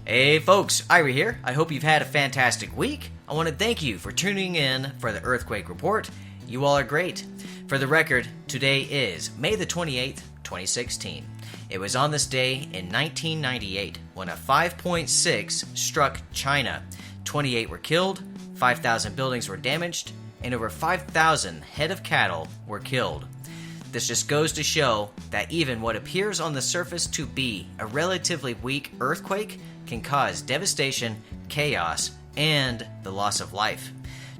Hey folks, Ira here. I hope you've had a fantastic week. I want to thank you for tuning in for the Earthquake Report. You all are great. For the record, today is May the 28th, 2016. It was on this day in 1998 when a 5.6 struck China. 28 were killed, 5,000 buildings were damaged, and over 5,000 head of cattle were killed. This just goes to show that even what appears on the surface to be a relatively weak earthquake can cause devastation, chaos, and the loss of life.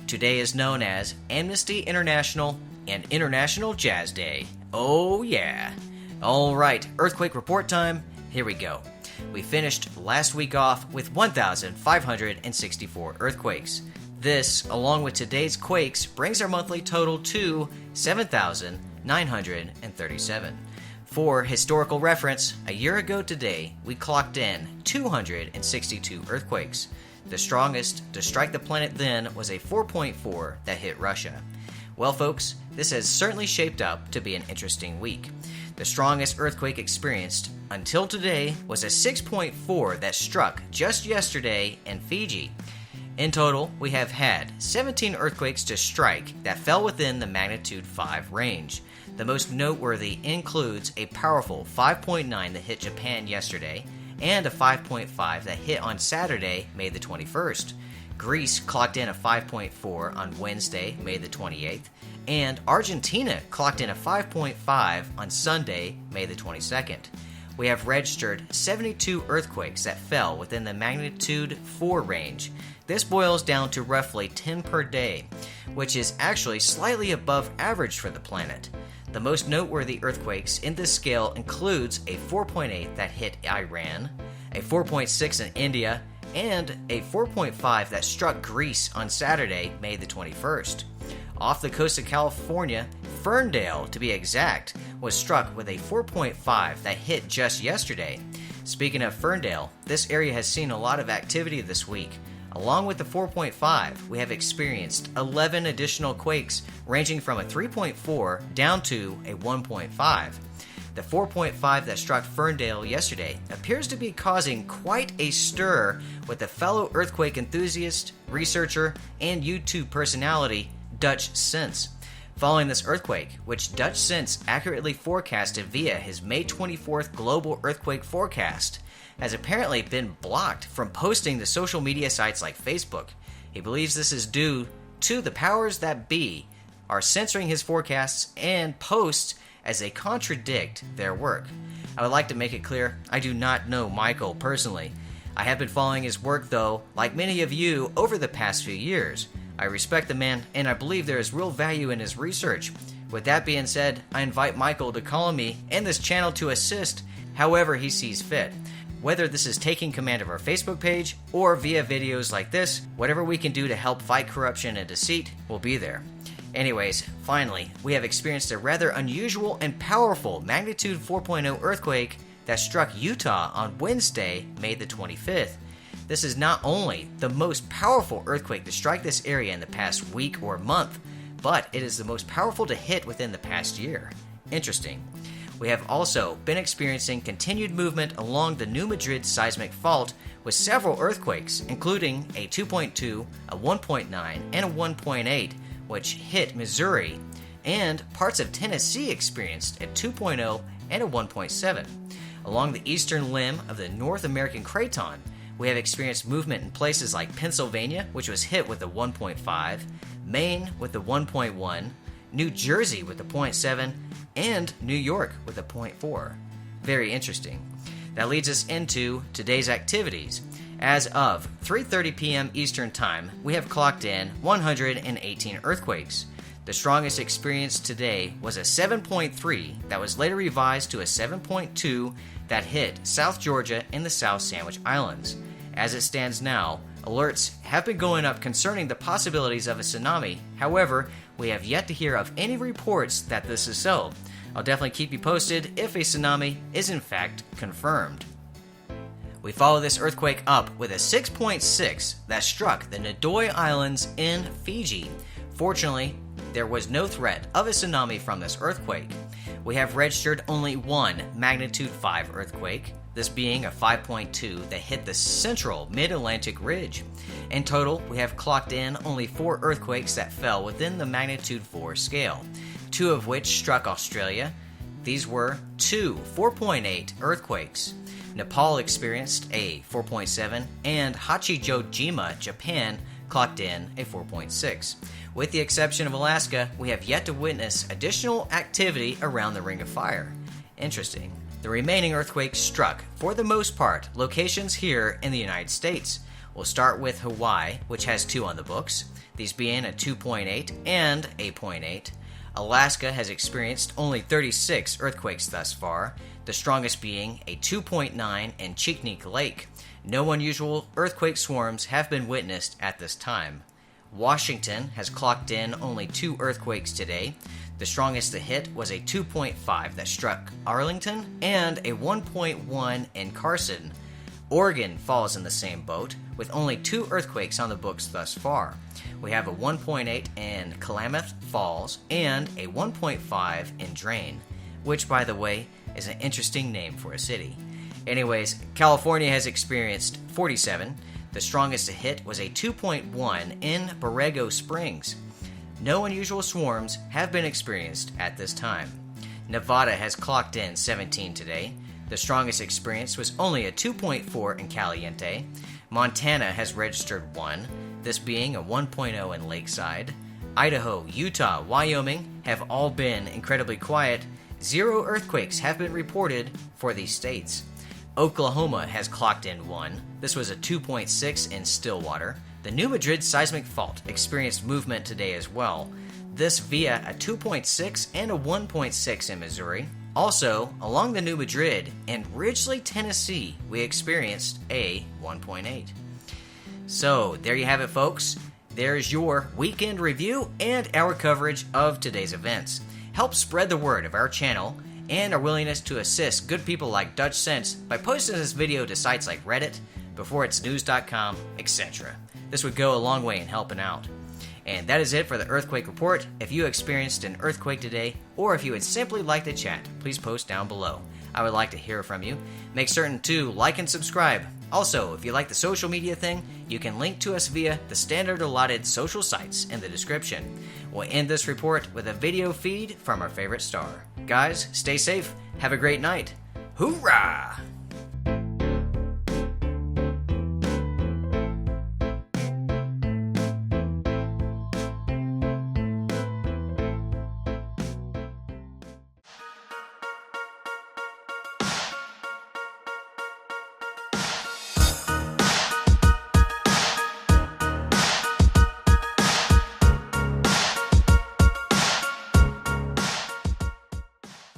Today is known as Amnesty International and International Jazz Day. Oh yeah. Alright, earthquake report time. Here we go. We finished last week off with 1,564 earthquakes. This, along with today's quakes, brings our monthly total to 7,937. For historical reference, a year ago today, we clocked in 262 earthquakes. The strongest to strike the planet then was a 4.4 that hit Russia. Well folks, this has certainly shaped up to be an interesting week. The strongest earthquake experienced until today was a 6.4 that struck just yesterday in Fiji. In total, we have had 17 earthquakes to strike that fell within the magnitude 5 range. The most noteworthy includes a powerful 5.9 that hit Japan yesterday, and a 5.5 that hit on Saturday, May the 21st. Greece clocked in a 5.4 on Wednesday, May the 28th, and Argentina clocked in a 5.5 on Sunday, May the 22nd. We have registered 72 earthquakes that fell within the magnitude 4 range. This boils down to roughly 10 per day, which is actually slightly above average for the planet. The most noteworthy earthquakes in this scale includes a 4.8 that hit Iran, a 4.6 in India, and a 4.5 that struck Greece on Saturday, May the 21st. Off the coast of California, Ferndale, to be exact, was struck with a 4.5 that hit just yesterday. Speaking of Ferndale, this area has seen a lot of activity this week. Along with the 4.5, we have experienced 11 additional quakes ranging from a 3.4 down to a 1.5. The 4.5 that struck Ferndale yesterday appears to be causing quite a stir with the fellow earthquake enthusiast, researcher, and YouTube personality DutchSinse. Following this earthquake, which DutchSinse accurately forecasted via his May 24th global earthquake forecast, has apparently been blocked from posting to social media sites like Facebook. He believes this is due to the powers that be are censoring his forecasts and posts as they contradict their work. I would like to make it clear, I do not know Michael personally. I have been following his work though, like many of you, over the past few years. I respect the man, and I believe there is real value in his research. With that being said, I invite Michael to call me and this channel to assist however he sees fit. Whether this is taking command of our Facebook page or via videos like this, whatever we can do to help fight corruption and deceit will be there. Anyways, finally, we have experienced a rather unusual and powerful magnitude 4.0 earthquake that struck Utah on Wednesday, May the 25th. This is not only the most powerful earthquake to strike this area in the past week or month, but it is the most powerful to hit within the past year. Interesting. We have also been experiencing continued movement along the New Madrid seismic fault with several earthquakes, including a 2.2, a 1.9, and a 1.8, which hit Missouri, and parts of Tennessee experienced a 2.0 and a 1.7. Along the eastern limb of the North American Craton, we have experienced movement in places like Pennsylvania, which was hit with a 1.5, Maine with a 1.1, New Jersey with a 0.7, and New York with a 0.4. Very interesting. That leads us into today's activities. As of 3:30 p.m. Eastern Time, we have clocked in 118 earthquakes. The strongest experienced today was a 7.3 that was later revised to a 7.2 that hit South Georgia and the South Sandwich Islands. As it stands now, alerts have been going up concerning the possibilities of a tsunami. However, we have yet to hear of any reports that this is so. I'll definitely keep you posted if a tsunami is in fact confirmed. We follow this earthquake up with a 6.6 that struck the Nidoy Islands in Fiji. Fortunately, there was no threat of a tsunami from this earthquake. We have registered only one magnitude 5 earthquake. this being a 5.2 that hit the central mid-Atlantic ridge. In total, we have clocked in only 4 earthquakes that fell within the magnitude 4 scale, 2 of which struck Australia. These were 2 4.8 earthquakes. Nepal experienced a 4.7, and Hachijojima, Japan, clocked in a 4.6. With the exception of Alaska, we have yet to witness additional activity around the Ring of Fire. Interesting. The remaining earthquakes struck, for the most part, locations here in the United States. We'll start with Hawaii, which has 2 on the books, these being a 2.8 and a 0.8. Alaska has experienced only 36 earthquakes thus far, the strongest being a 2.9 in Cheekneek Lake. No unusual earthquake swarms have been witnessed at this time. Washington has clocked in only 2 earthquakes today. The strongest to hit was a 2.5 that struck Arlington and a 1.1 in Carson. Oregon falls in the same boat, with only 2 earthquakes on the books thus far. We have a 1.8 in Klamath Falls and a 1.5 in Drain, which, by the way, is an interesting name for a city. Anyways, California has experienced 47. The strongest to hit was a 2.1 in Borrego Springs. No unusual swarms have been experienced at this time. Nevada has clocked in 17 today. The strongest experience was only a 2.4 in Caliente. Montana has registered 1, this being a 1.0 in Lakeside. Idaho, Utah, Wyoming have all been incredibly quiet. 0 earthquakes have been reported for these states. Oklahoma has clocked in 1. This was a 2.6 in Stillwater. The New Madrid seismic fault experienced movement today as well. This via a 2.6 and a 1.6 in Missouri. Also, along the New Madrid in Ridgely, Tennessee, we experienced a 1.8. So, there you have it, folks. There's your weekend review and our coverage of today's events. Help spread the word of our channel and our willingness to assist good people like DutchSinse by posting this video to sites like Reddit, beforeitsnews.com, etc. This would go a long way in helping out. And that is it for the Earthquake Report. If you experienced an earthquake today, or if you would simply like to chat, please post down below. I would like to hear from you. Make certain to like and subscribe. Also, if you like the social media thing, you can link to us via the standard allotted social sites in the description. We'll end this report with a video feed from our favorite star. Guys, stay safe, have a great night. Hoorah!